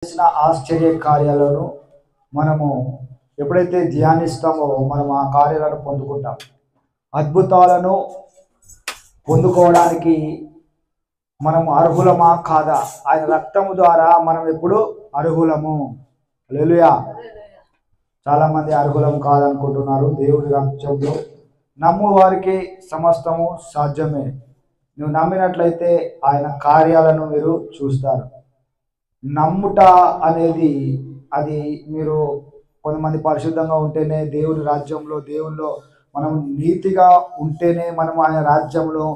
చేసిన ఆశ్చర్య కార్యాలను మనము ఎప్పుడైతే ధ్యానిస్తామో మనం ఆ కార్యాలను పొందుకుంటాం. అద్భుతాలను పొందుకోవడానికి మనం అర్హులమా కాదా? ఆయన రక్తము ద్వారా మనం ఎప్పుడు అర్హులము. హల్లెలూయా. చాలా మంది అర్హులం కాదనుకుంటున్నారు. దేవుడి రాజ్యంలో నమ్ము వారికి సమస్తము సాధ్యమే. నువ్వు నమ్మినట్లయితే ఆయన కార్యాలను మీరు చూస్తారు. నమ్ముట అనేది అది మీరు కొంతమంది పరిశుద్ధంగా ఉంటేనే దేవుడి రాజ్యంలో దేవుల్లో మనం నీతిగా ఉంటేనే మనం ఆయన రాజ్యంలో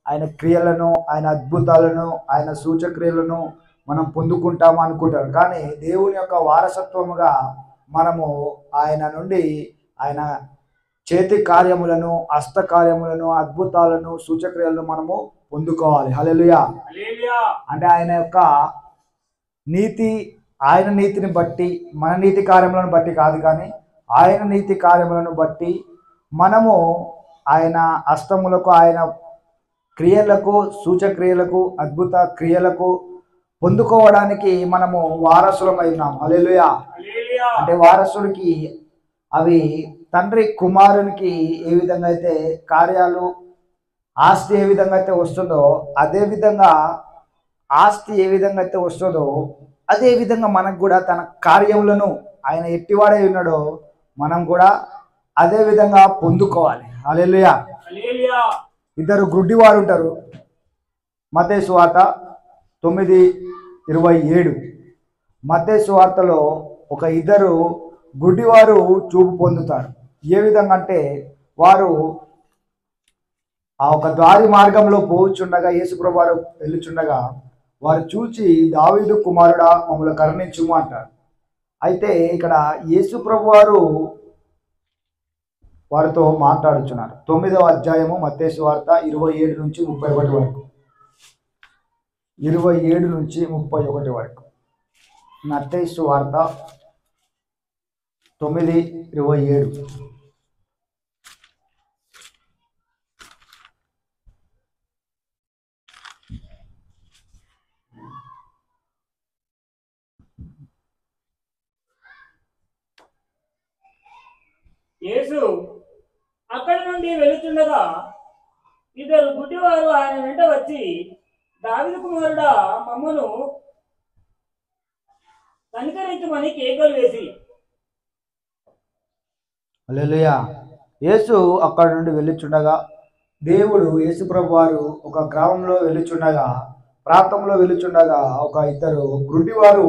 ఆయన క్రియలను ఆయన అద్భుతాలను ఆయన సూచక్రియలను మనం పొందుకుంటాము అనుకుంటారు. కానీ దేవుని యొక్క వారసత్వముగా మనము ఆయన నుండి ఆయన చేతి కార్యములను హస్త కార్యములను అద్భుతాలను సూచక్రియలను మనము పొందుకోవాలి. హల్లెలూయా. అంటే ఆయన యొక్క నీతి, ఆయన నీతిని బట్టి మన నీతి కార్యములను బట్టి కాదు, కానీ ఆయన నీతి కార్యములను బట్టి మనము ఆయన హస్తములకు ఆయన క్రియలకు సూచక్రియలకు అద్భుత క్రియలకు పొందుకోవడానికి మనము వారసులమై ఉన్నాం. హల్లెలూయా. అంటే వారసుడికి అవి తండ్రి కుమారునికి ఏ విధంగా అయితే కార్యాలు ఆస్తి ఏ విధంగా అయితే వస్తుందో అదే విధంగా ఆస్తి ఏ విధంగా అయితే వస్తుందో అదే విధంగా మనకు కూడా తన కార్యములను ఆయన ఎట్టివాడై ఉన్నాడో మనం కూడా అదే విధంగా పొందుకోవాలి. హల్లెలూయా. ఇద్దరు గుడ్డివారు ఉంటారు. మత్తయి సువార్త 9:27. మత్తయి సువార్తలో ఒక ఇద్దరు గుడ్డివారు చూపు పొందుతారు. ఏ విధంగా అంటే వారు ఆ ఒక దారి మార్గంలో పోవుచుండగా యేసుప్రభువు వారు వెళ్ళుచుండగా వారు చూచి దావీదు కుమారుడా మమ్మల్ని కరుణించుము అంటారు. అయితే ఇక్కడ యేసుప్రభువు వారు వారితో మాట్లాడుచున్నారు. 9వ అధ్యాయము మత్తయి సువార్త 27 నుంచి 31 వరకు. 27 నుంచి 31 వరకు. మత్తయి సువార్త 9:27. యేసు అక్కడి నుండి వెళుచుండగా ఇద్దరు గుడ్డివారు ఆయన వెంట వచ్చి దావీదు కుమారుడా మమ్మను కనికరించమని కేకలు వేసి. హల్లెలూయా. యేసు అక్కడి నుండి వెళ్ళుచుండగా దేవుడు యేసుప్రభు వారు ఒక గ్రామంలో వెళ్ళుచుండగా ప్రాంతంలో వెళ్ళుచుండగా ఒక ఇద్దరు గుడ్డివారు